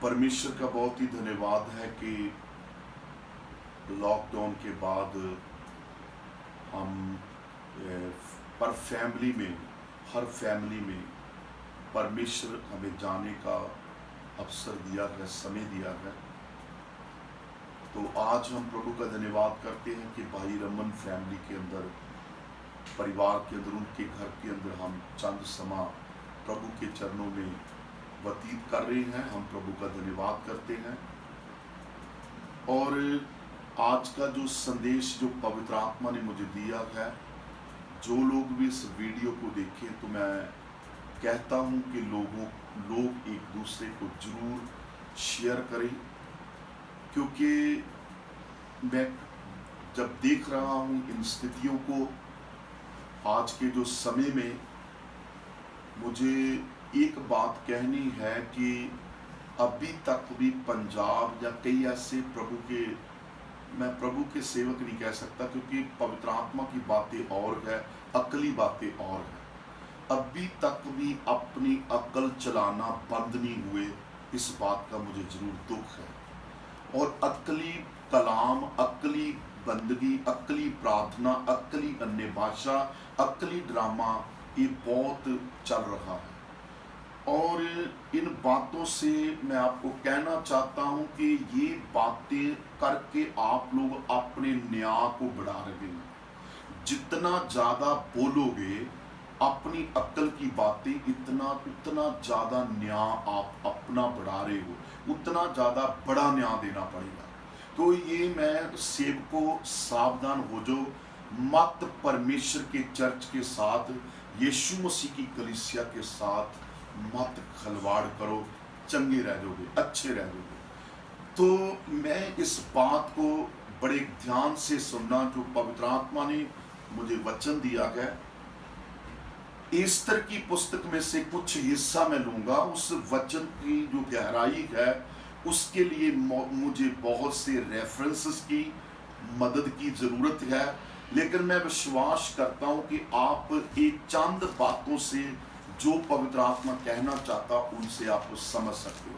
परमेश्वर का बहुत ही धन्यवाद है कि लॉकडाउन के बाद हम पर फैमिली में हर फैमिली में परमेश्वर हमें जाने का अवसर दिया है, समय दिया है। तो आज हम प्रभु का धन्यवाद करते हैं कि भाई रमन फैमिली के अंदर, परिवार के अंदर, उनके घर के अंदर हम चंद समा प्रभु के चरणों में व्यतीत कर रहे हैं। हम प्रभु का धन्यवाद करते हैं। और आज का जो संदेश जो पवित्र आत्मा ने मुझे दिया है, जो लोग भी इस वीडियो को देखें, तो मैं कहता हूं कि लोग एक दूसरे को जरूर शेयर करें, क्योंकि मैं जब देख रहा हूं इन स्थितियों को, आज के जो समय में, मुझे एक बात कहनी है कि अभी तक भी पंजाब या कई ऐसे मैं प्रभु के सेवक नहीं कह सकता, क्योंकि पवित्र आत्मा की बातें और है, अकली बातें और है। अभी तक भी अपनी अकल चलाना बंद नहीं हुए, इस बात का मुझे जरूर दुख है। और अकली कलाम, अकली बंदगी, अकली प्रार्थना, अकली अन्य भाषा, अकली ड्रामा, ये बहुत चल रहा है। और इन बातों से मैं आपको कहना चाहता हूं कि ये बातें करके आप लोग अपने न्याय को बढ़ा रहे हैं। जितना ज्यादा बोलोगे अपनी अक्ल की बातें, उतना ज्यादा न्याय आप अपना बढ़ा रहे हो, उतना ज्यादा बड़ा न्याय देना पड़ेगा। तो ये मैं सेवकों, सावधान हो जो मत परमेश्वर के चर्च के साथ, यीशु मसीह की कलीसिया के साथ मत खलवाड़ करो, चंगे रह जाओगे, अच्छे रह जाओगे। तो मैं इस बात को बड़े ध्यान से सुनना, जो पवित्र आत्मा ने मुझे वचन दिया है। एस्तर की पुस्तक में से कुछ हिस्सा मैं लूंगा। उस वचन की जो गहराई है, उसके लिए मुझे बहुत से रेफरेंसेस की मदद की जरूरत है, लेकिन मैं विश्वास करता हूं कि आप एक चंद बातों से जो पवित्र आत्मा कहना चाहता, उनसे आप समझ सकते हो।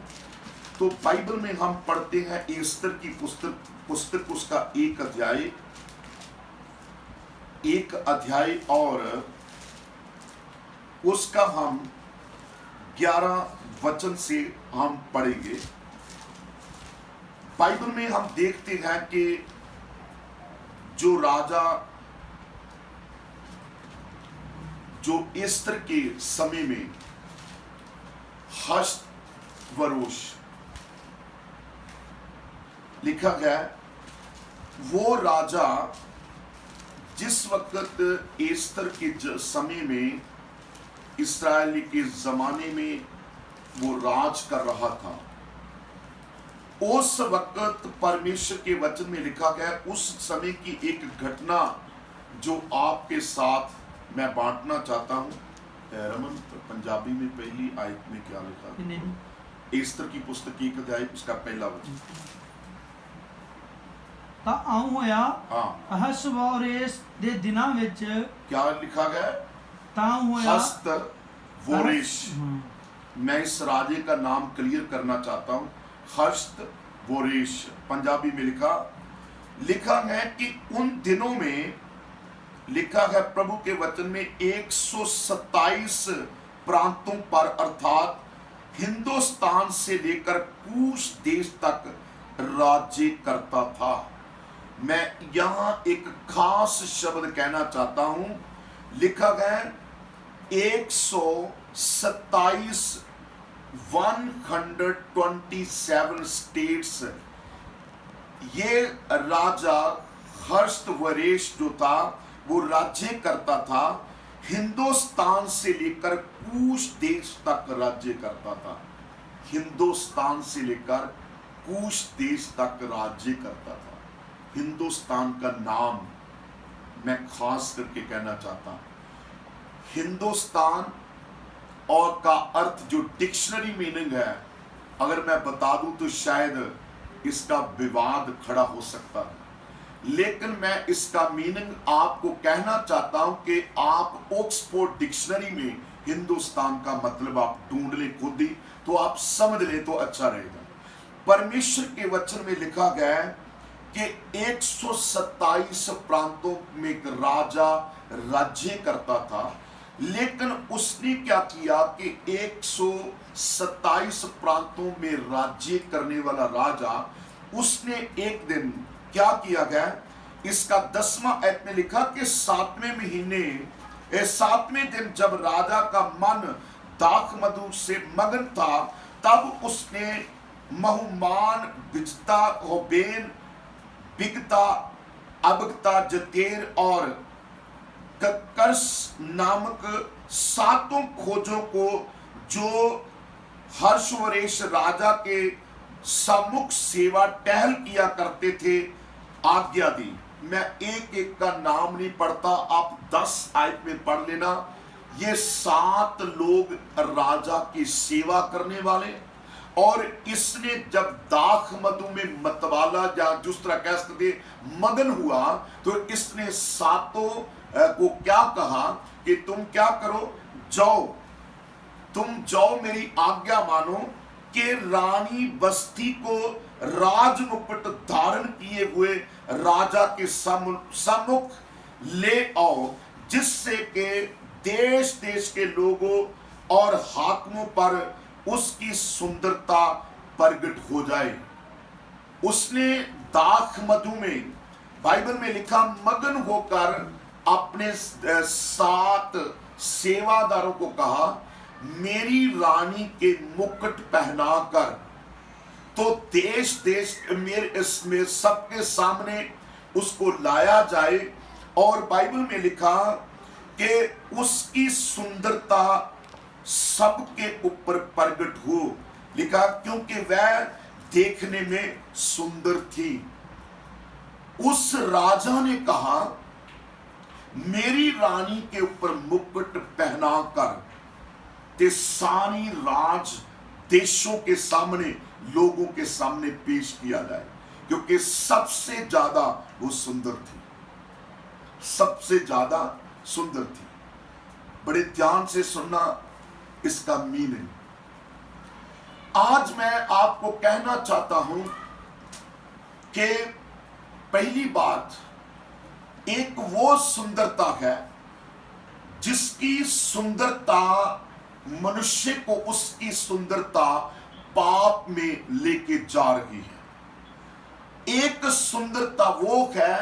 तो बाइबल में हम पढ़ते हैं एस्तर की पुस्तक उसका एक अध्याय और उसका हम 11 वचन से हम पढ़ेंगे। बाइबल में हम देखते हैं कि जो राजा, जो एस्तर के समय में हश्तवरोश लिखा गया, वो राजा जिस वक्त एस्तर के समय में, इस्राएली के जमाने में वो राज कर रहा था, उस वक्त परमेश्वर के वचन में लिखा गया, उस समय की एक घटना जो आपके साथ मैं बांटना चाहता हूं। रमन, पंजाबी में पहली आयत में क्या लिखा? एस्तर की पुस्तक 1 अध्याय उसका पहला वचन। ਤਾਂ ਆਉਂ ਹੋਇਆ ਅਹਸ਼ਵरोश ਦੇ ਦਿਨਾਂ ਵਿੱਚ क्या लिखा गया? ਤਾਂ ਹੋਇਆ हश्तवरोश। मैं इस राजे का नाम क्लियर करना चाहता हूं, हश्तवरोश। पंजाबी में लिखा है कि उन दिनों में, लिखा है प्रभु के वचन में, 127 प्रांतों पर, अर्थात हिंदुस्तान से लेकर कूश देश तक राज्य करता था। मैं यहां एक खास शब्द कहना चाहता हूं। लिखा गया 127 स्टेट्स। ये राजा हश्तवरोश जो था, वो राज्य करता था, हिंदुस्तान से लेकर कूश देश तक राज्य करता था। हिंदुस्तान से लेकर कूश देश तक राज्य करता था। हिंदुस्तान का नाम मैं खास करके कहना चाहता हूं। हिंदुस्तान और का अर्थ जो डिक्शनरी मीनिंग है, अगर मैं बता दूं तो शायद इसका विवाद खड़ा हो सकता है, लेकिन मैं इसका मीनिंग आपको कहना चाहता हूं कि आप ऑक्सफोर्ड डिक्शनरी में हिंदुस्तान का मतलब आप ढूंढ ले खुद ही, तो आप समझ ले तो अच्छा रहेगा। परमेश्वर के वचन में लिखा गया है कि 127 प्रांतों में एक राजा राज्य करता था, लेकिन उसने क्या किया कि 127 प्रांतों में राज्य करने वाला राजा, उसने एक दिन क्या किया गया, इसका 10वां आयत में लिखा कि 7वें महीने 7वें दिन जब राजा का मन दाख मधु से मगन था, तब उसने महुमान, बिजता, होबेन, बिगता, अबगता, जतेर और कर्स नामक 7 खोजों को, जो हर्षवरेश राजा के सम्मुख सेवा टहल किया करते थे, आज्ञा दी। मैं एक एक का नाम नहीं पढ़ता, आप 10 आयत में पढ़ लेना। ये 7 लोग राजा की सेवा करने वाले, और इसने जब दाख मधु में मतवाला या जिस तरह कह सकते मगन हुआ, तो इसने 7 को क्या कहा कि तुम क्या करो, जाओ, तुम जाओ, मेरी आज्ञा मानो कि रानी बस्ती को राजमुकुट धारण किए हुए राजा के सम्मुख ले आओ, जिससे कि देश देश के लोगों और हाकिमों पर उसकी सुंदरता प्रकट हो जाए। उसने दाख मधु में, बाइबल में लिखा, मगन होकर अपने 7 सेवादारों को कहा, मेरी रानी के मुकुट पहनाकर तो देश देश मेरे इसमें सबके सामने उसको लाया जाए। और बाइबल में लिखा कि उसकी सुंदरता सबके ऊपर प्रकट हो, लिखा, क्योंकि वह देखने में सुंदर थी। उस राजा ने कहा, मेरी रानी के ऊपर मुकुट पहनाकर ते सारी राज देशों के सामने, लोगों के सामने पेश किया जाए, क्योंकि सबसे ज्यादा वो सुंदर थी, सबसे ज्यादा सुंदर थी। बड़े ध्यान से सुनना इसका मीनिंग। आज मैं आपको कहना चाहता हूं कि पहली बात, एक वो सुंदरता है जिसकी सुंदरता मनुष्य को उसकी सुंदरता पाप में लेके जा रही है। एक सुंदरता वो है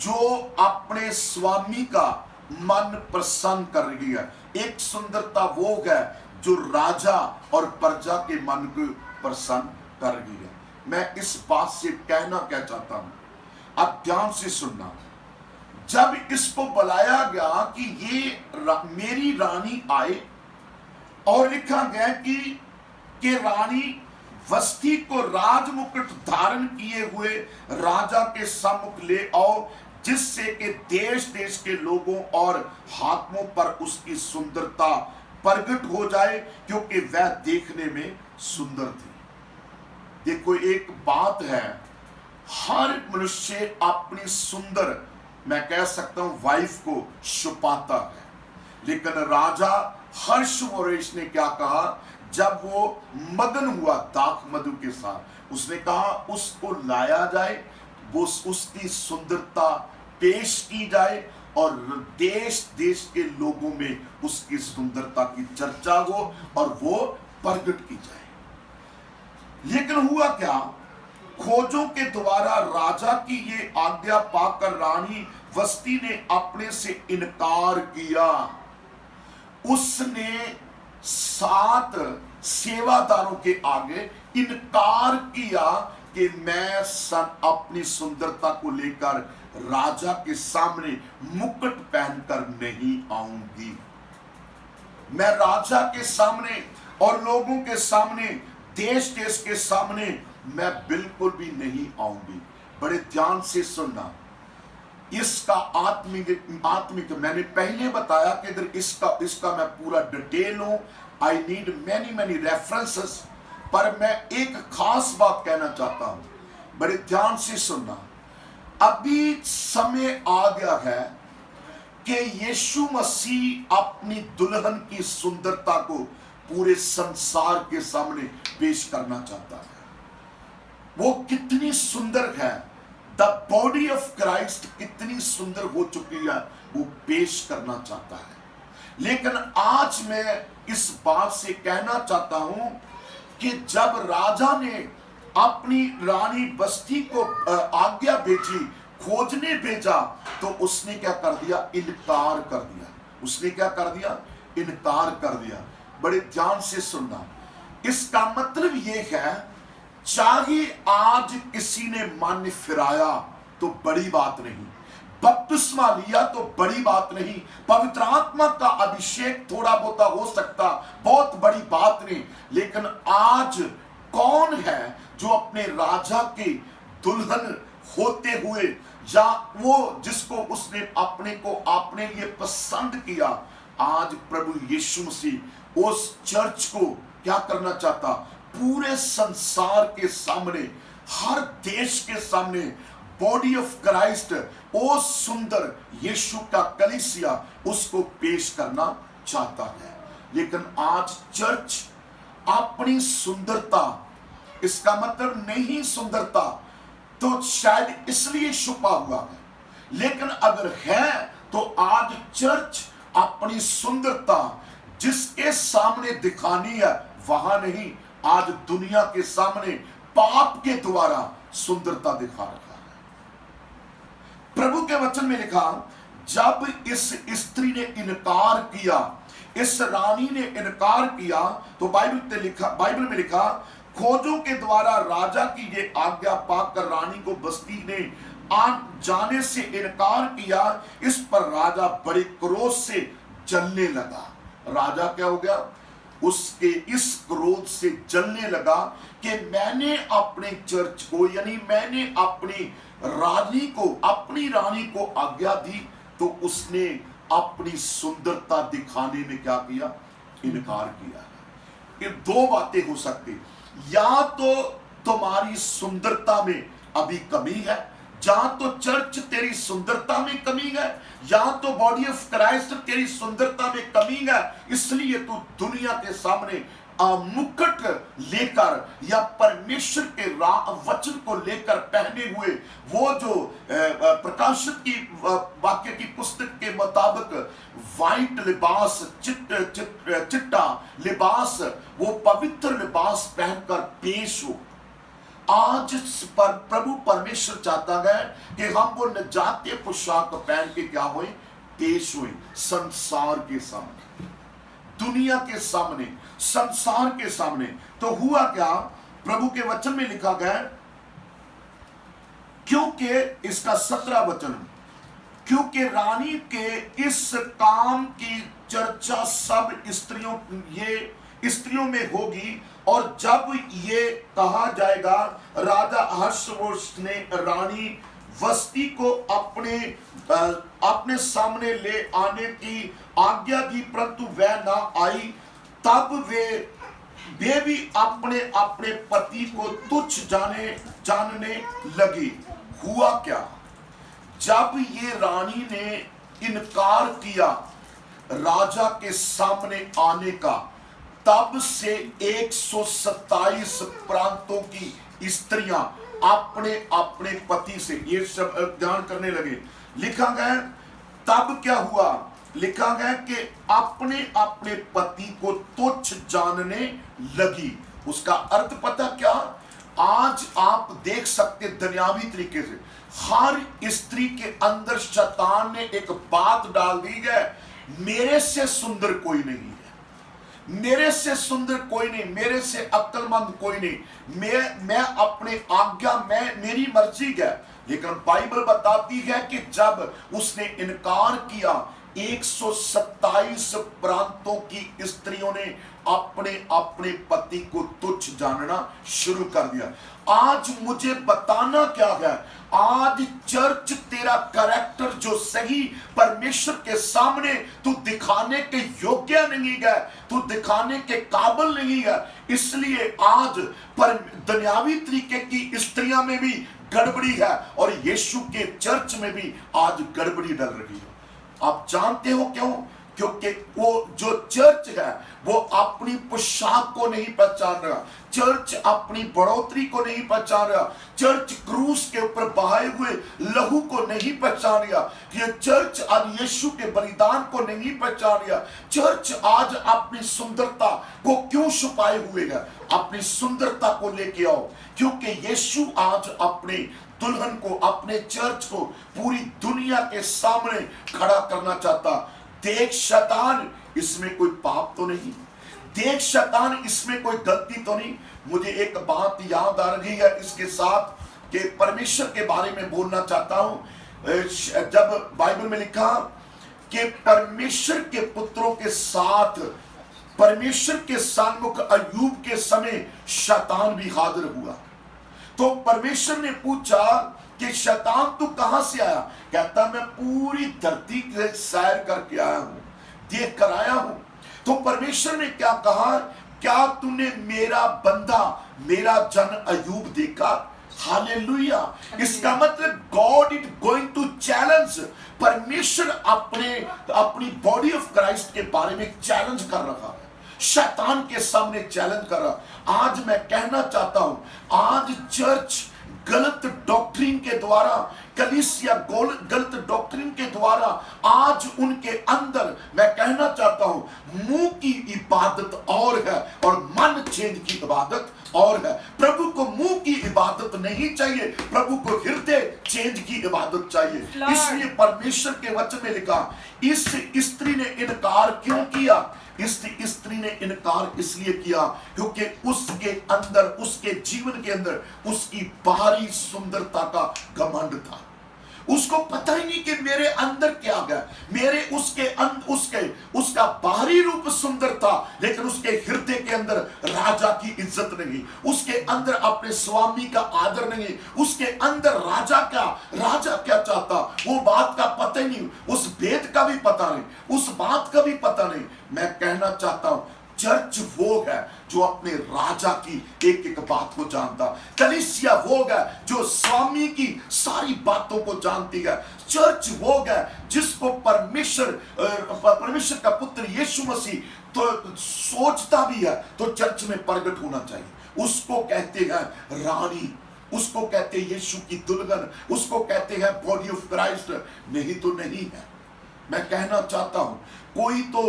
जो अपने स्वामी का मन प्रसन्न कर रही है। एक सुंदरता वो है जो राजा और प्रजा के मन को प्रसन्न कर रही है। मैं इस बात से कहना क्या चाहता हूं, आप ध्यान से सुनना। जब इसको बुलाया गया कि ये मेरी रानी आए, और लिखा गया कि रानी वस्ती को राजमुकुट धारण किए हुए राजा के सम्मुख ले आओ, जिससे कि देश देश के लोगों और हाकिमों पर उसकी सुंदरता प्रकट हो जाए, क्योंकि वह देखने में सुंदर थी। देखो, एक बात है, हर मनुष्य अपनी सुंदर, मैं कह सकता हूं, वाइफ को छुपाता है, लेकिन राजा हर्षवरेश ने क्या कहा, जब वो मगन हुआ दाख मधु के साथ, उसने कहा उसको लाया जाए, वो उसकी सुंदरता पेश की जाए, और देश देश के लोगों में उसकी सुंदरता की चर्चा हो और वो प्रकट की जाए। लेकिन हुआ क्या, खोजों के द्वारा राजा की ये आज्ञा पाकर रानी वस्ती ने अपने से इनकार किया। उसने 7 सेवादारों के आगे इनकार किया कि मैं अपनी सुंदरता को लेकर राजा के सामने मुकुट पहनकर नहीं आऊंगी। मैं राजा के सामने और लोगों के सामने, देश देश के सामने मैं बिल्कुल भी नहीं आऊंगी। बड़े ध्यान से सुनना, इसका आत्मिक मैंने पहले बताया कि इधर इसका मैं पूरा डिटेल हूं। आई नीड मैनी रेफरेंसेस, पर मैं एक खास बात कहना चाहता हूं, बड़े ध्यान से सुनना। अभी समय आ गया है कि यीशु मसीह अपनी दुल्हन की सुंदरता को पूरे संसार के सामने पेश करना चाहता है। वो कितनी सुंदर है, द बॉडी ऑफ क्राइस्ट कितनी सुंदर हो चुकी है, वो पेश करना चाहता है। लेकिन आज मैं इस बात से कहना चाहता हूं कि जब राजा ने अपनी रानी बस्ती को आज्ञा भेजी, खोजने भेजा, तो उसने क्या कर दिया? इनकार कर दिया। उसने क्या कर दिया? इनकार कर दिया। बड़े ध्यान से सुनना, इसका मतलब यह है, चाहे आज किसी ने मन फिराया तो बड़ी बात नहीं, बपतिस्मा लिया तो बड़ी बात नहीं, पवित्र आत्मा का अभिषेक थोड़ा बहुत हो सकता, बहुत बड़ी बात नहीं, लेकिन आज कौन है जो अपने राजा की दुल्हन होते हुए, या वो जिसको उसने अपने लिए पसंद किया, आज प्रभु यीशु मसीह उस चर्च को क्या करना चाहता? पूरे संसार के सामने, हर देश के सामने बॉडी ऑफ क्राइस्ट, ओ सुंदर यीशु का कलीसिया, उसको पेश करना चाहता है। लेकिन आज चर्च अपनी सुंदरता, इसका मतलब नहीं सुंदरता तो शायद इसलिए छुपा हुआ है, लेकिन अगर है तो आज चर्च अपनी सुंदरता जिसके सामने दिखानी है वहां नहीं, आज दुनिया के सामने पाप के द्वारा सुंदरता दिखा रखा है। प्रभु के वचन में लिखा, जब इस स्त्री ने इनकार किया, इस रानी ने इनकार किया, तो बाइबल में लिखा, खोजों के द्वारा राजा की ये आज्ञा पाकर रानी को बस्ती ने जाने से इनकार किया। इस पर राजा बड़े क्रोध से जलने लगा। राजा क्या हो गया? उसके इस क्रोध से जलने लगा कि मैंने अपने चर्च को, यानी मैंने अपनी रानी को आज्ञा दी, तो उसने अपनी सुंदरता दिखाने में क्या किया? इनकार किया। ये दो बातें हो सकती, या तो तुम्हारी सुंदरता में अभी कमी है, या तो चर्च तेरी सुंदरता में कमी है, या तो बॉडी ऑफ क्राइस्ट तेरी सुंदरता में कमी है, इसलिए तू दुनिया के सामने मुकुट लेकर या परमेश्वर के वचन को लेकर पहने हुए, वो जो प्रकाशित की वाक्य की पुस्तक के मुताबिक व्हाइट लिबास, चिट्टा लिबास, वो पवित्र लिबास पहनकर पेश हो। आज पर प्रभु परमेश्वर चाहता है कि हम वो नजातीय पोशाक पहन के क्या हुए? पेश हुए संसार के सामने, दुनिया के सामने, संसार के सामने। तो हुआ क्या? प्रभु के वचन में लिखा गया, क्योंकि इसका 17 वचन, क्योंकि रानी के इस काम की चर्चा सब स्त्रियों में होगी, और जब ये कहा जाएगा राजा अहसवेरोश ने रानी वस्ती को अपने सामने ले आने की आज्ञा दी, परंतु वह ना आई, तब वे भी अपने अपने पति को तुच्छ जानने लगी। हुआ क्या? जब ये रानी ने इनकार किया राजा के सामने आने का, तब से 127 प्रांतों की स्त्रियां अपने अपने पति से ये सब ध्यान करने लगे। लिखा गया तब क्या हुआ? लिखा गया कि अपने अपने पति को तुच्छ जानने लगी। उसका अर्थ पता क्या? आज आप देख सकते दुनियावी तरीके से हर स्त्री के अंदर शैतान ने एक बात डाल दी है, मेरे से सुंदर कोई नहीं है, मेरे से सुंदर कोई नहीं, मेरे से अक्लमंद कोई नहीं, मैं अपने आज्ञा में मेरी मर्जी है। लेकिन बाइबल बताती है कि जब उसने इनकार किया, 127 प्रांतों की स्त्रियों ने अपने अपने पति को तुच्छ जानना शुरू कर दिया। आज मुझे बताना क्या है? आज चर्च तेरा कैरेक्टर जो सही परमेश्वर के सामने तू दिखाने के योग्य नहीं है, तू दिखाने के काबिल नहीं है, इसलिए आज पर दुनियावी तरीके की स्त्रियां में भी गड़बड़ी है और यीशु के चर्च में भी आज गड़बड़ी डल रही है। आप जानते हो क्यों? क्योंकि वो जो चर्च है वो अपनी पोशाक को नहीं पहचान रहा, चर्च अपनी बढ़ोतरी को नहीं पहचान रहा, चर्च क्रूस के ऊपर बहाए हुए लहू को नहीं पहचान रहा, ये चर्च आज यीशु के बलिदान को नहीं पहचान रहा। चर्च आज अपनी सुंदरता को क्यों छुपाए हुए है? अपनी सुंदरता को लेके आओ, क्योंकि यीशु आज अपने दुल्हन को, अपने चर्च को पूरी दुनिया के सामने खड़ा करना चाहता। देख शैतान, इसमें कोई पाप तो नहीं, देख शैतान इसमें कोई गलती तो नहीं। मुझे एक बात याद आ रही है इसके साथ कि परमेश्वर के बारे में बोलना चाहता हूं। जब बाइबल में लिखा कि परमेश्वर के पुत्रों के साथ, परमेश्वर के सन्मुख अय्यूब के समय शैतान भी हाजिर हुआ, तो परमेश्वर ने पूछा कि शैतान तू कहां से आया? कहता मैं पूरी धरती के सैर करके आया हूं, देख कर आया हूं। तो परमेश्वर ने क्या कहा? क्या तूने मेरा बंदा, मेरा जन अय्यूब देखा? हालेलुया। इसका मतलब God is going to challenge. परमेश्वर अपनी बॉडी ऑफ क्राइस्ट के बारे में चैलेंज कर रहा है, शैतान के सामने चैलेंज कर रहा। आज मैं कहना चाहता हूं, आज चर्च गलत डॉक्ट्रिन के द्वारा, कलीसिया गलत डॉक्ट्रिन के द्वारा आज उनके अंदर, मैं कहना चाहता हूं, मुंह की इबादत और है और मन चेंज की इबादत और है। प्रभु को मुंह की इबादत नहीं चाहिए, प्रभु को हृदय चेंज की इबादत चाहिए। इसलिए परमेश्वर के वचन में लिखा, इस स्त्री ने इनकार क्यों किया? इस स्त्री ने इनकार इसलिए किया क्योंकि उसके अंदर, उसके जीवन के अंदर उसकी बाहरी सुंदरता का घमंड था। उसको पता ही नहीं कि मेरे अंदर क्या है। मेरे उसका बाहरी रूप सुंदर था, लेकिन उसके हृदय के अंदर राजा की इज्जत नहीं, उसके अंदर अपने स्वामी का आदर नहीं, उसके अंदर राजा क्या चाहता वो बात का पता ही नहीं, उस भेद का भी पता नहीं, उस बात का भी पता नहीं। मैं कहना चाहता हूं, चर्च वो है जो अपने राजा की एक एक बात को जानता, कलीसिया वो है जो स्वामी की सारी बातों को जानती है, चर्च वो है जिसको परमेश्वर का पुत्र यीशु मसीह तो सोचता भी है तो चर्च में प्रकट होना चाहिए। उसको कहते हैं रानी, उसको कहते हैं यीशु की दुल्हन, उसको कहते हैं बॉडी ऑफ क्राइस्ट, नहीं तो नहीं है। मैं कहना चाहता हूं, कोई तो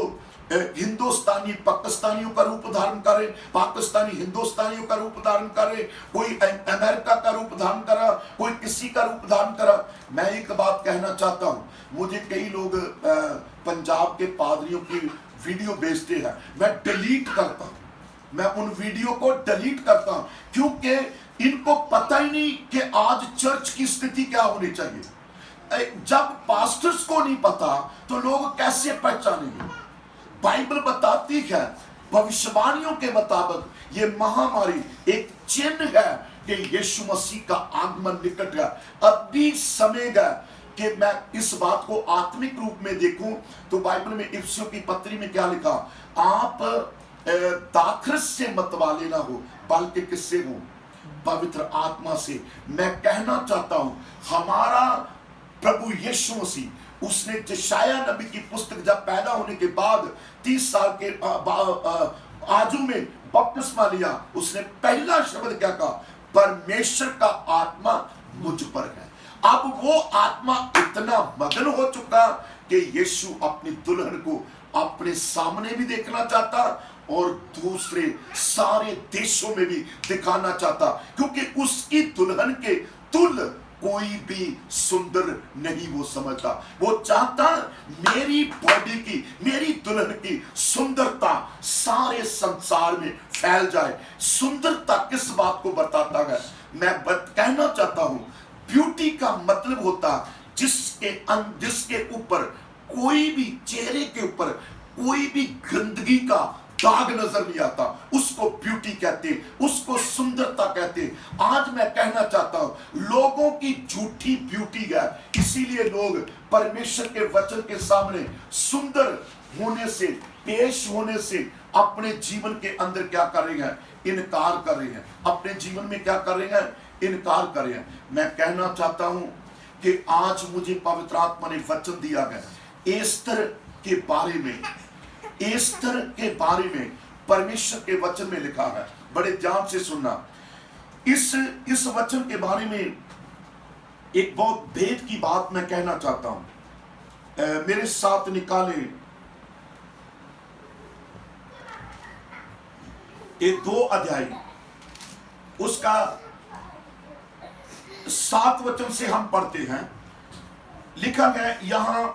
हिंदुस्तानी पाकिस्तानियों का रूप धारण करे, पाकिस्तानी हिंदुस्तानियों का रूप धारण करे, कोई अमेरिका का रूप धारण करा, कोई किसी का रूप धारण करा। मैं एक बात कहना चाहता हूं, मुझे कई लोग पंजाब के पादरियों की वीडियो भेजते हैं, मैं डिलीट करता हूं, मैं उन वीडियो को डिलीट करता हूं, क्योंकि इनको पता ही नहीं कि आज चर्च की स्थिति क्या होनी चाहिए। जब पास्टर्स को नहीं पता तो लोग कैसे पहचानेंगे? बाइबल बताती है, भविष्यवाणियों के मुताबिक ये महामारी एक चिन्ह है कि यीशु मसीह का आगमन निकट है। अब भी समय है कि मैं इस बात को आत्मिक रूप में देखूं तो बाइबल में इफिसियों की पत्री में क्या लिखा? आप दाखरस से मतवाले ना हो, बल्कि किससे हो? पवित्र आत्मा से। मैं कहना चाहता हूं, हमारा प्रभु यीशु मसीह, उसने यशायाह नबी की पुस्तक जब पैदा होने के बाद 30 साल के आजू में बपतिस्मा लिया, उसने पहला शब्द क्या कहा? परमेश्वर का आत्मा मुझ पर है। अब वो आत्मा इतना मगन हो चुका कि यीशु अपनी दुल्हन को अपने सामने भी देखना चाहता और दूसरे सारे देशों में भी दिखाना चाहता, क्योंकि उसकी दुल्हन के तुल्य कोई भी सुंदर नहीं वो समझता। वो चाहता मेरी बॉडी की, मेरी दुल्हन की सुंदरता सारे संसार में फैल जाए। सुंदरता किस बात को बताता है? मैं कहना चाहता हूं, ब्यूटी का मतलब होता जिसके ऊपर कोई भी, चेहरे के ऊपर कोई भी गंदगी का दाग नजर नहीं आता, उसको ब्यूटी कहते, उसको सुंदरता कहते। आज मैं कहना चाहता हूं, लोगों की झूठी ब्यूटी है, इसीलिए लोग परमेश्वर के वचन के सामने सुंदर होने से, पेश होने से अपने जीवन के अंदर क्या कर रहे हैं? इनकार कर रहे हैं। अपने जीवन में क्या कर रहे हैं? इनकार कर रहे हैं। मैं कहना चाहता हूं कि आज मुझे पवित्र आत्मा ने वचन दिया है, एस्तर के बारे में, एस्तर के बारे में परमेश्वर के वचन में लिखा है। बड़े ध्यान से सुनना। इस वचन के बारे में एक बहुत भेद की बात मैं कहना चाहता हूं। मेरे साथ निकाले ये 2 अध्याय, उसका 7 वचन से हम पढ़ते हैं। लिखा गया यहां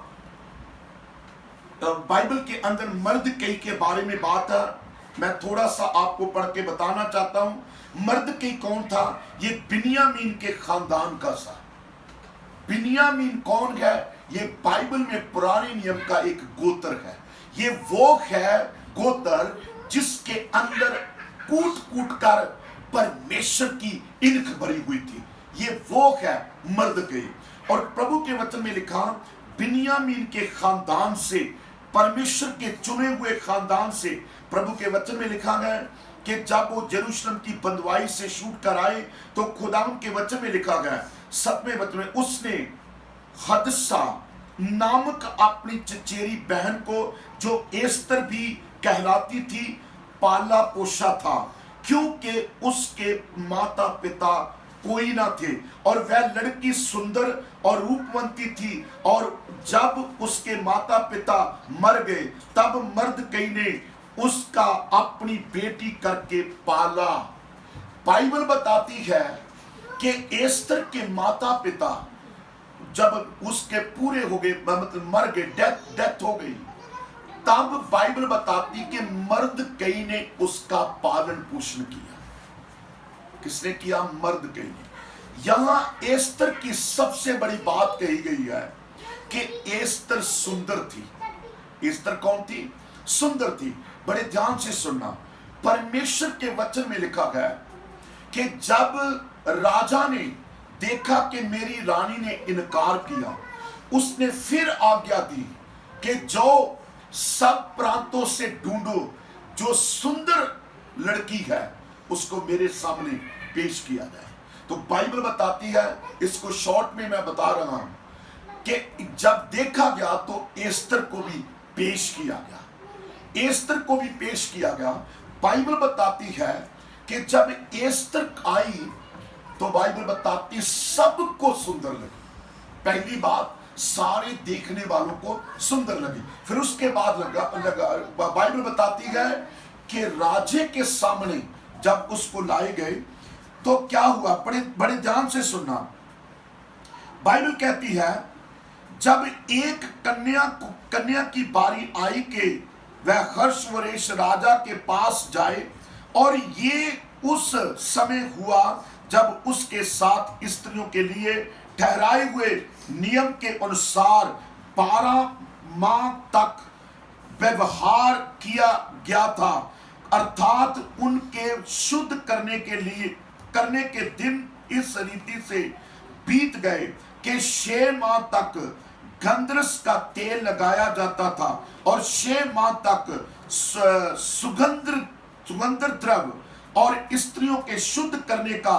बाइबल के अंदर मर्द कई के बारे में बात है। मैं थोड़ा सा आपको पढ़ के बताना चाहता हूं। मर्द कई कौन था? ये बिन्यामीन के खानदान का सा। बिन्यामीन कौन है? ये बाइबल में पुराने नियम का एक गोत्र है। ये वो है गोत्र जिसके अंदर कूट कूट कर परमेश्वर की इनख भरी हुई थी। ये वो है मर्दकई। और प्रभु के वचन में लिखा, बिन्यामीन के खानदान से, परमेश्वर के चुने हुए खानदान से, प्रभु के वचन में लिखा है कि जब वो यरूशलेम की बंधुआई से छूट कर आए तो खुदावंद के वचन में लिखा गया 7वें वचन में, उसने हदसा नामक अपनी चचेरी बहन को, जो एस्तर भी कहलाती थी, पाला पोषा था, क्योंकि उसके माता पिता कोई ना थे और वह लड़की सुंदर और रूपवंती थी। और जब उसके माता पिता मर गए तब मर्दकई ने उसका अपनी बेटी करके पाला। बाइबल बताती है कि एस्तर के माता पिता जब उसके पूरे हो गए, मतलब मर गए, डेथ हो गई, तब बाइबल बताती कि मर्दकई ने उसका पालन पोषण किया। किसने किया? मर्दकई ने। यहां एस्तर की सबसे बड़ी बात कही गई है कि एस्तर सुंदर थी। एस्तर कौन थी? सुंदर थी। बड़े ध्यान से सुनना। परमेश्वर के वचन में लिखा है कि जब राजा ने देखा कि मेरी रानी ने इनकार किया, उसने फिर आज्ञा दी कि जो सब प्रांतों से ढूंढो, जो सुंदर लड़की है उसको मेरे सामने पेश किया जाए। तो बाइबल बताती है, इसको शॉर्ट में मैं बता रहा हूं, कि जब देखा गया तो एस्तर को भी पेश किया गया। एस्तर को भी पेश किया गया। बाइबल बताती है कि जब एस्तर आई तो बाइबल बताती सबको सुंदर लगी। पहली बात, सारे देखने वालों को सुंदर लगी। फिर उसके बाद बाइबल बताती है कि राजे के सामने जब उसको लाए गए तो क्या हुआ? बड़े ध्यान से सुनना। बाइबल कहती है जब एक कन्या की बारी आई कि वह हर्षवरेश राजा के पास जाए, और ये उस समय हुआ जब उसके साथ स्त्रियों के लिए ठहराए हुए नियम के अनुसार 12 माह तक व्यवहार किया गया था, अर्थात उनके शुद्ध करने के दिन इस रीति से बीत गए कि 6 माह तक गंधरस का तेल लगाया जाता था और 6 माह तक सुगंध द्रव्य और स्त्रियों के शुद्ध करने का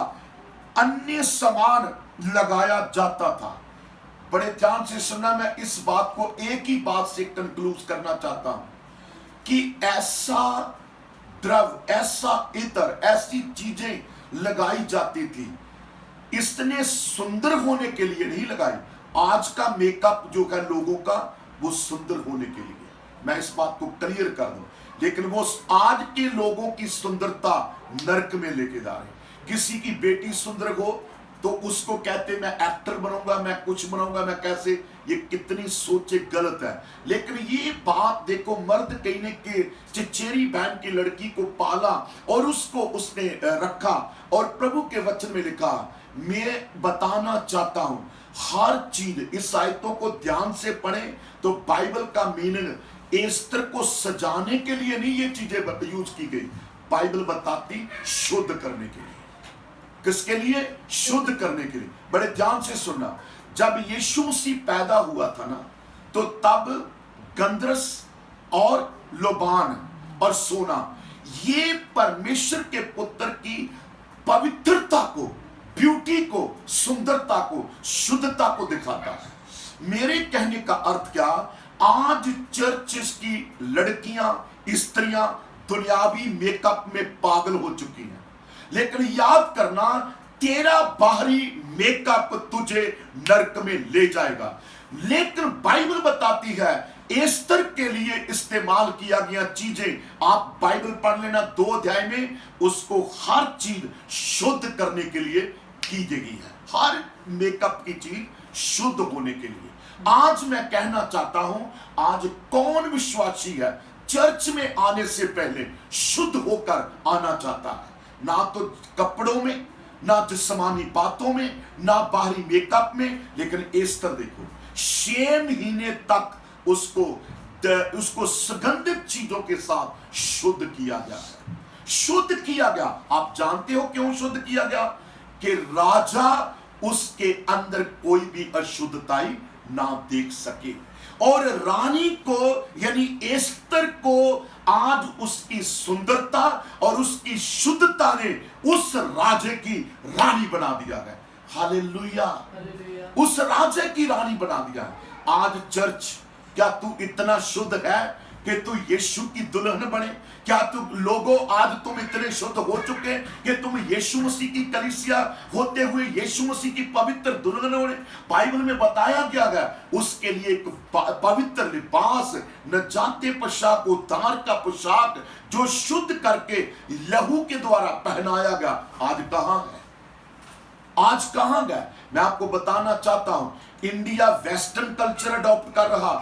अन्य सामान लगाया जाता था। बड़े ध्यान से सुनना। मैं इस बात को एक ही बात से कंक्लूड करना चाहता हूं कि ऐसा द्रव्य, ऐसा इत्र, ऐसी चीजें लगाई जाती थी, इसने सुंदर होने के लिए नहीं लगाई। आज का मेकअप जो है लोगों का, वो सुंदर होने के लिए, मैं इस बात को क्लियर कर दूं, लेकिन वो आज के लोगों की सुंदरता नरक में लेके जा रहे। किसी की बेटी सुंदर हो तो उसको कहते मैं एक्टर बनूंगा, मैं कुछ बनूंगा, मैं कैसे। ये कितनी सोचे गलत है। लेकिन ये बात देखो, मर्दकई ने के चचेरी बहन की लड़की को पाला और उसको उसने रखा। और प्रभु के वचन में लिखा, मैं बताना चाहता हूं हर चीज, इस आयतों को ध्यान से पढ़ें तो बाइबल का मीनिंग एस्तर को सजाने के लिए नहीं ये चीजें यूज की गई। बाइबल बताती शुद्ध करने के लिए। किसके लिए? शुद्ध करने के लिए। बड़े ध्यान से सुनना। जब यीशु मसीह पैदा हुआ था ना, तो तब गंधरस और लोबान और सोना, ये परमेश्वर के पुत्र की पवित्रता को, ब्यूटी को, सुंदरता को, शुद्धता को दिखाता है। मेरे कहने का अर्थ क्या? आज चर्च की लड़कियां, स्त्रियां दुनियावी मेकअप में पागल हो चुकी हैं, लेकिन याद करना, तेरा बाहरी मेकअप तुझे नरक में ले जाएगा। लेकिन बाइबल बताती है एस्तर के लिए इस्तेमाल किया गया चीजें, आप बाइबल पढ़ लेना 2 अध्याय में, उसको हर चीज शुद्ध करने के लिए की गई है, हर मेकअप की चीज शुद्ध होने के लिए। आज मैं कहना चाहता हूं, आज कौन विश्वासी है चर्च में आने से पहले शुद्ध होकर आना चाहता है? ना तो कपड़ों में, ना जिस्मानी बातों में, ना बाहरी मेकअप में, लेकिन एस्तर देखो 6 महीने तक उसको सुगंधित चीजों के साथ शुद्ध किया गया है, शुद्ध किया गया। आप जानते हो क्यों शुद्ध किया गया? कि राजा उसके अंदर कोई भी अशुद्धताई ना देख सके, और रानी को यानी एस्तर को आज उसकी सुंदरता और उसकी शुद्धता ने उस राजे की रानी बना दिया है। हालेलुया, उस राजे की रानी बना दिया है। आज चर्च, क्या तू इतना शुद्ध है कि तू यीशु की दुल्हन बने? क्या तू लोगों, आज तुम इतने शुद्ध हो चुके कि तुम यीशु मसीह की कलीसिया होते हुए यीशु मसीह की पवित्र दुल्हन होने? बाइबल में बताया गया है उसके लिए एक पवित्र लिबास, नजाते पोशाक, उद्धार का पोशाक जो शुद्ध करके लहू के द्वारा पहनाया गया। आज कहां है? आज कहां गए? मैं आपको बताना चाहता हूं, इंडिया वेस्टर्न कल्चर अडॉप्ट कर रहा,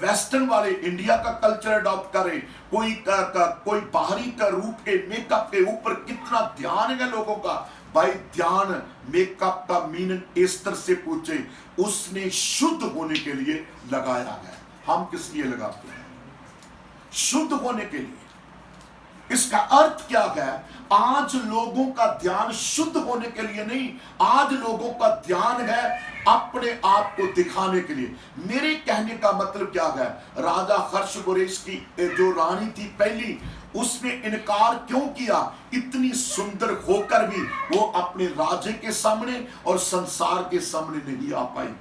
वेस्टर्न वाले इंडिया का कल्चर अडॉप्ट करे, कोई बाहरी का रूप के मेकअप के ऊपर कितना ध्यान है लोगों का। भाई ध्यान मेकअप का मीनिंग एस्तर से पूछे, उसने शुद्ध होने के लिए लगाया है। हम किस लिए लगाते हैं? शुद्ध होने के लिए। इसका अर्थ क्या है? आज लोगों का ध्यान शुद्ध होने के लिए नहीं, आज लोगों का ध्यान है अपने आप को दिखाने के लिए। मेरे कहने का मतलब क्या है? राजा हर्षगोरेश की जो रानी थी पहली, उसने इनकार क्यों किया? इतनी सुंदर होकर भी वो अपने राजे के सामने और संसार के सामने नहीं आ पाई।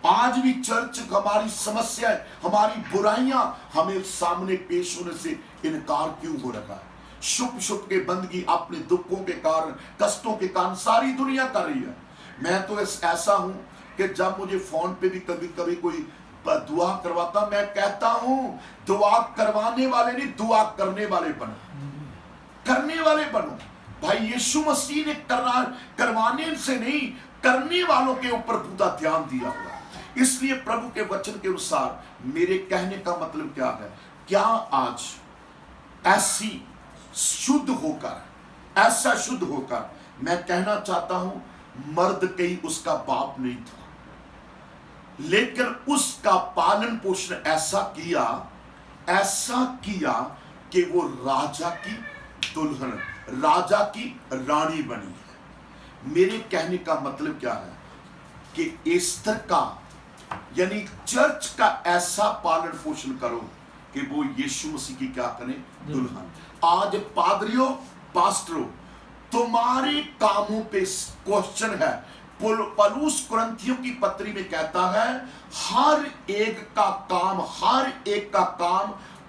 आज भी चर्च हमारी समस्या, हमारी बुराइयां हमें सामने पेश होने से इनकार क्यों हो रहा है? शुभ शुभ के बंदगी अपने दुखों के कारण, कष्टों के कारण सारी दुनिया कर रही है। मैं तो ऐसा हूं कि जब मुझे फोन पे भी कभी कभी कोई दुआ करवाता, मैं कहता हूं दुआ करवाने वाले नहीं, दुआ करने वाले बनो, करने वाले बनो। भाई यीशु मसीह ने करवाने से नहीं, करने वालों के ऊपर पूरा ध्यान दिया हुआ। इसलिए प्रभु के वचन के अनुसार मेरे कहने का मतलब क्या है? क्या आज ऐसी शुद्ध होकर, ऐसा शुद्ध होकर मैं कहना चाहता हूं, मर्द कहीं उसका बाप नहीं था, लेकिन उसका पालन पोषण ऐसा किया कि वो राजा की दुल्हन, राजा की रानी बनी है। मेरे कहने का मतलब क्या है कि एस्तर का यानी चर्च का ऐसा पालन पोषण करो कि वो यीशु मसीह की क्या करें? दुल्हन। आज पादरियों, पास्टरों, तुम्हारे कामों पे क्वेश्चन है। पौलुस कुरिन्थियों की पत्री में कहता है, हर एक का काम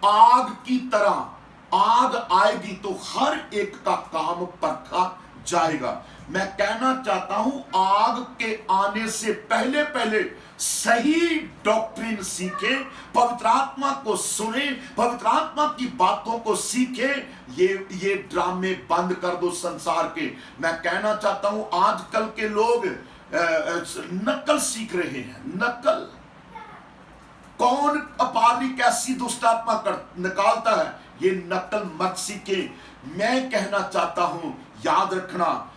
आग की तरह, आग आएगी तो हर एक का काम परखा जाएगा। मैं कहना चाहता हूं, आग के आने से पहले सही डॉक्ट्रिन सीखे, पवित्र आत्मा को सुने, पवित्र आत्मा की बातों को सीखे। ये ड्रामे बंद कर दो संसार के। मैं कहना चाहता हूं, आजकल के लोग नकल सीख रहे हैं। नकल कौन पादरी कैसी दुष्ट आत्मा निकालता है, ये नकल मत सीखे। मैं कहना चाहता हूं, याद रखना,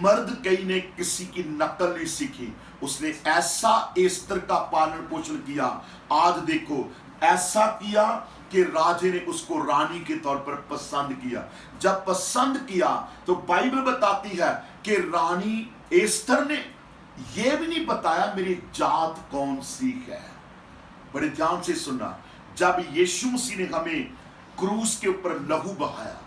मर्द कई ने किसी की नकल नहीं सीखी, उसने ऐसा एस्तर का पालन पोषण किया। आज देखो, ऐसा किया कि राजे ने उसको रानी के तौर पर पसंद किया। जब पसंद किया तो बाइबल बताती है कि रानी एस्तर ने यह भी नहीं बताया मेरी जात कौन सी है। बड़े ध्यान से सुनना, जब यीशु मसीह ने हमें क्रूस के ऊपर लहू बहाया,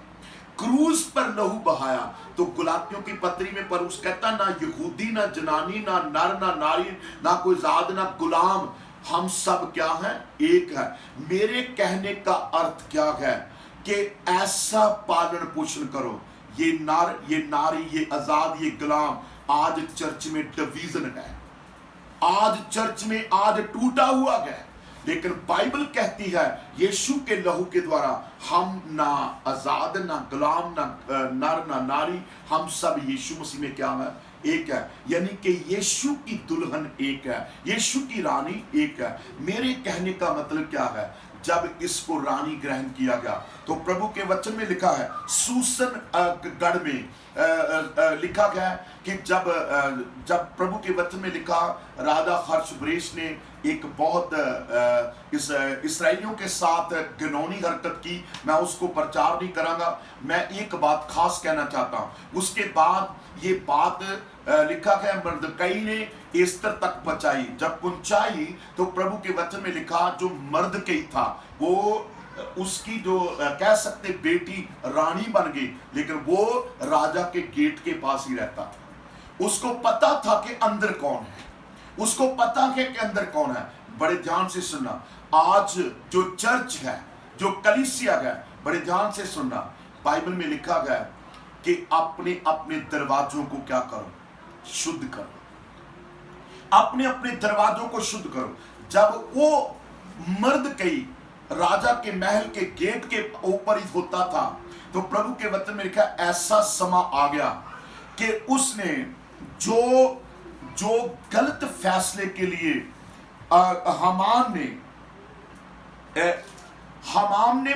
क्रूस पर लहू बहाया, तो गुलातियों की पत्री में पौलुस कहता, ना यहूदी, ना जनानी, ना नर, ना नारी, ना कोई जात, ना गुलाम, हम सब क्या हैं? एक है। मेरे कहने का अर्थ क्या है कि ऐसा पालन पोषण करो। ये नर, ये नारी, ये आजाद, ये गुलाम, आज चर्च में डिवीजन है, आज चर्च में आज टूटा हुआ है। लेकिन बाइबल कहती है यीशु के लहू के द्वारा हम ना आजाद, ना गुलाम, ना नर, ना नारी, हम सब यीशु मसीह में क्या है? एक है। यानी कि यीशु की दुल्हन एक है, यीशु की रानी एक है। मेरे कहने का मतलब क्या है? जब इसको रानी ग्रहण किया गया तो प्रभु के वचन में लिखा है, सूसन गढ़ में लिखा गया है कि जब प्रभु के वचन में लिखा, राजा हर्षवरेश ने एक बहुत इसराइलियों के साथ घिनौनी हरकत की। मैं उसको प्रचार नहीं करांगा, मैं एक बात खास कहना चाहता हूं। उसके बाद ये बात लिखा गया, मर्दकई ने एस्तर तक पहुंचाई। जब पहुंचाई तो प्रभु के वचन में लिखा, जो मर्दकई था वो उसकी जो कह सकते बेटी रानी बन गई, लेकिन वो राजा के गेट के पास ही रहता था। उसको पता था कि अंदर कौन है, उसको पता है कि अंदर कौन है। बड़े ध्यान से सुनना, आज जो चर्च है, जो कलीसिया है, बड़े ध्यान से सुनना। बाइबल में लिखा गया है कि अपने अपने दरवाजों को क्या करो? शुद्ध करो। अपने अपने दरवाजों को शुद्ध करो। जब वो मर्दकई राजा के महल के गेट के ऊपर ही होता था तो प्रभु के वचन में लिखा, ऐसा समा आ गया कि उसने जो गलत फैसले के लिए हमान ने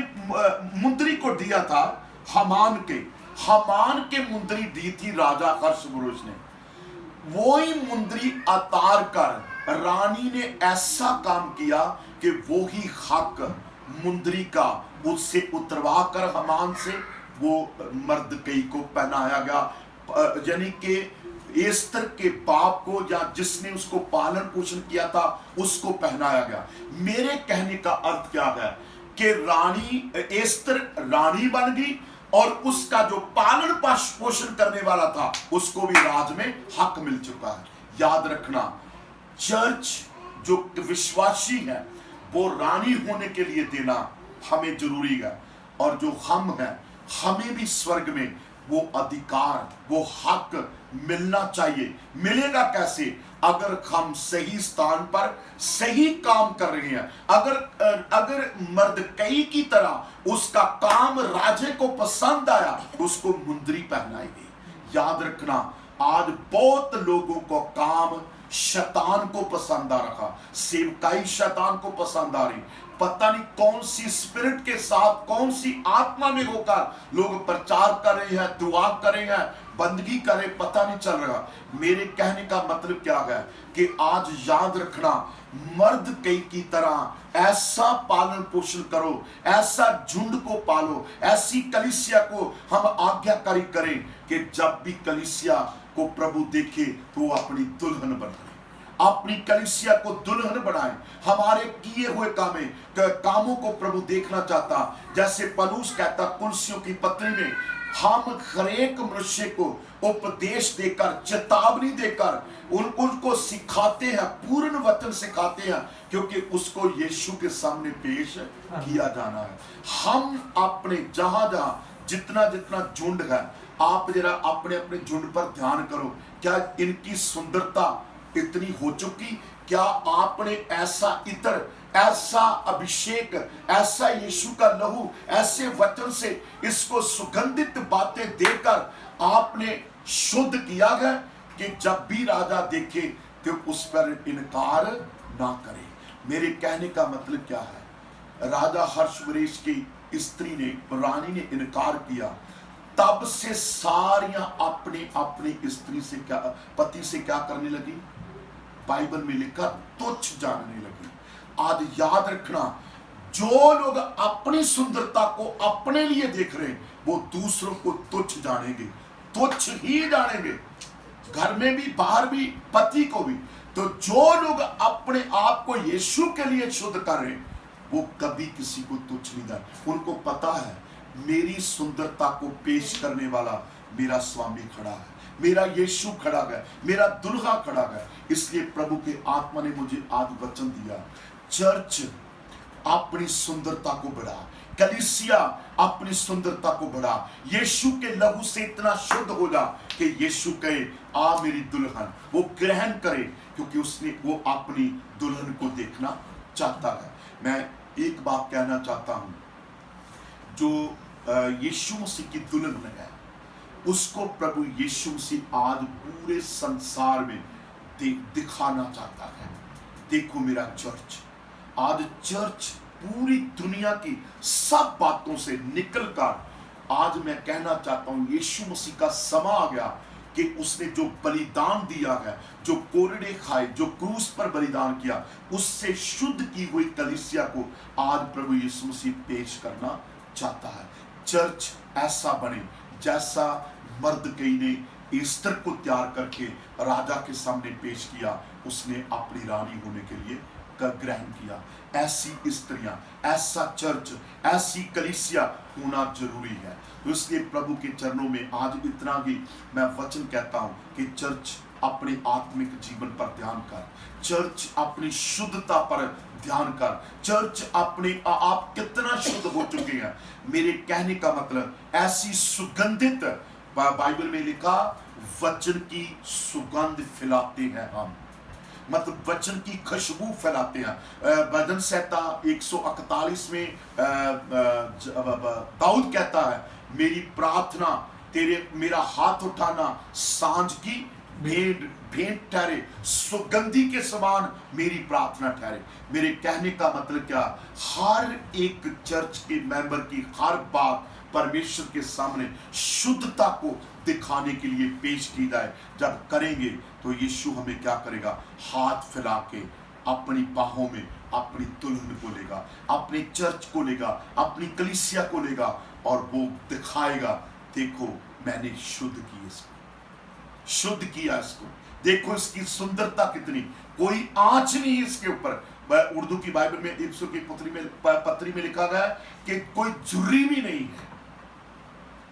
मुंदरी को दिया था, हमान के मुंदरी दी थी राजा हर्षवरोश ने। वो ही मुंदरी अतार कर रानी ने ऐसा काम किया कि वो ही हक मुंदरी का उससे उतरवा कर हमान से वो मर्दकई को पहनाया गया। यानी कि एस्तर के बाप को या जिसने उसको पालन पोषण किया था उसको पहनाया गया। मेरे कहने का अर्थ क्या है कि रानी एस्तर रानी बन गई और उसका जो पालन पोषण करने वाला था उसको भी राज में हक मिल चुका है। याद रखना, चर्च जो विश्वासी है वो रानी होने के लिए देना हमें जरूरी है, और जो हम हैं हमें भी स्वर्ग में वो अधिकार, वो हक मिलना चाहिए। मिलेगा कैसे? अगर हम सही स्थान पर सही काम कर रहे हैं। अगर मर्दकई की तरह उसका काम राजे को पसंद आया तो उसको मुंदरी पहनाएगी। याद रखना, आज बहुत लोगों को काम शैतान को पसंद आ रहा, सेवकाई शैतान को पसंद आ रही। पता नहीं कौन सी स्पिरिट के साथ, कौन सी आत्मा में होकर लोग प्रचार कर रहे हैं, दुआ कर रहे हैं, बंदगी करे, पता नहीं चल रहा। मेरे कहने का मतलब क्या है कि आज याद रखना, मर्दकई की तरह ऐसा पालन पोषण करो, ऐसा झुंड को पालो, ऐसी कलीसिया को हम आज्ञाकारी करें कि जब भी कलीसिया को प्रभु देखे तो वो अपनी दुल्हन बनाए, अपनी कलीसिया को दुल्हन बनाए। हमारे किए हुए कामों को प्रभु देखना चाहता। जैसे पौलुस कहता कुलसियों की पत्री में, हम हरेक मनुष्य को उपदेश देकर, चेतावनी देकर उनको सिखाते हैं, पूर्ण वचन सिखाते हैं, क्योंकि उसको यीशु के सामने पेश किया जाना है। हम अपने जहां जितना झुंड है, आप जरा अपने अपने झुंड पर ध्यान करो। क्या इनकी सुंदरता इतनी हो चुकी? क्या आपने ऐसा इत्र, ऐसा अभिषेक, ऐसा यीशु का लहू, ऐसे वचन से इसको सुगंधित बातें देकर आपने शुद्ध किया है कि जब भी राजा देखे तो उस पर इनकार ना करे? मेरे कहने का मतलब क्या है? राजा हर्षवरेश की स्त्री ने, रानी ने इनकार किया, तब से सारियां अपनी स्त्री से क्या, पति से क्या करने लगी? बाइबल में लिखा तुच्छ जानने लगी। आज याद रखना, जो लोग अपनी सुंदरता को अपने लिए देख रहे हैं वो दूसरों को तुच्छ जानेंगे, तुच्छ ही जानेंगे, घर में भी बाहर भी, पति को भी। तो जो लोग अपने आप को यीशु के लिए शुद्ध कर रहे हैं वो कभी किसी को तुच्छ नहीं जाने। उनको पता है मेरी सुंदरता को पेश करने वाला मेरा स्वामी खड़ा है, मेरा यीशु खड़ा है, मेरा दुल्हा खड़ा है। इसलिए प्रभु के आत्मा ने मुझे आज वचन दिया, चर्च अपनी सुंदरता को बढ़ा, कलीसिया अपनी सुंदरता को बढ़ा, यीशु के लहू से इतना शुद्ध हो जा कि यीशु कहे आ मेरी दुल्हन, वो ग्रहण करे, क्योंकि उसने वो अपनी दुल्हन को देखना चाहता है। मैं एक बात कहना चाहता हूं, जो यीशु मसीह की दुल्हन है उसको प्रभु यीशु मसीह आज पूरे संसार में दिखाना चाहता है। देखो मेरा चर्च, आज चर्च पूरी दुनिया की सब बातों से निकलकर आज मैं कहना चाहता हूं यीशु मसीह का समा आ गया कि उसने जो बलिदान दिया है, जो कोरड़े खाए, जो क्रूस पर बलिदान किया, उससे शुद्ध की हुई कलीसिया को आज प्रभु यीशु मसीह पेश करना चाहता है। चर्च ऐसा बने जैसा मर्दकई ने ईस्टर को तैयार करके राजा के सामने पेश किया, उसने अपनी रानी होने के लिए ग्रहण किया। ऐसी स्त्रियां, ऐसा चर्च, ऐसी कलीसिया होना जरूरी है। तो इसलिए प्रभु के चरणों में आज इतना ही मैं वचन कहता हूं कि चर्च अपने आत्मिक जीवन पर ध्यान कर, चर्च अपनी शुद्धता पर ध्यान कर, चर्च अपने आप कितना शुद्ध हो चुके हैं। मेरे कहने का मतलब ऐसी सुगंधित, बाइबल में लिखा वचन की सुगंध फैलाते हैं हम, मतलब वचन की खुशबू फैलाते हैं। भजन संहिता 141 में दाऊद कहता है मेरी प्रार्थना तेरे, मेरा हाथ उठाना सांझ की भेंट ठहरे, सुगंधी के समान मेरी प्रार्थना ठहरे। मेरे कहने का मतलब क्या, हर एक चर्च के मेंबर की हर बात परमेश्वर के सामने शुद्धता को दिखाने के लिए पेश की जाए। जब करेंगे तो यीशु हमें क्या करेगा, हाथ फैला के अपनी बाहों में अपनी दुल्हन को लेगा, अपनी चर्च को लेगा, अपनी कलीसिया को लेगा और वो दिखाएगा देखो मैंने शुद्ध की इसको, शुद्ध किया इसको, देखो इसकी सुंदरता कितनी, कोई आंच नहीं इसके ऊपर। उर्दू की बाइबल में इब्सू की पत्री में लिखा गया कि कोई झुर्री भी नहीं है,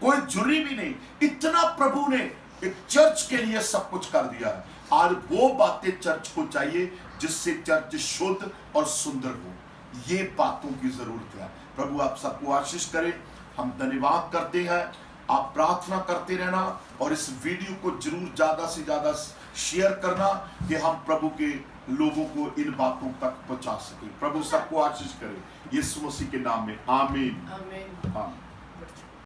कोई झुर्री भी नहीं। इतना प्रभु ने एक चर्च के लिए सब कुछ कर दिया है। आज वो बातें चर्च को चाहिए जिससे चर्च शुद्ध और सुंदर हो। ये बातों की जरूरत है। प्रभु आप सबको आशीष करे। हम धन्यवाद करते हैं, आप प्रार्थना करते रहना और इस वीडियो को जरूर ज्यादा से ज्यादा शेयर करना कि हम प्रभु के लोगों को इन बातों तक पहुंचा सके। प्रभु सबको आशीष करे, यीशु मसीह के नाम में आमीन। आमीन। हाँ।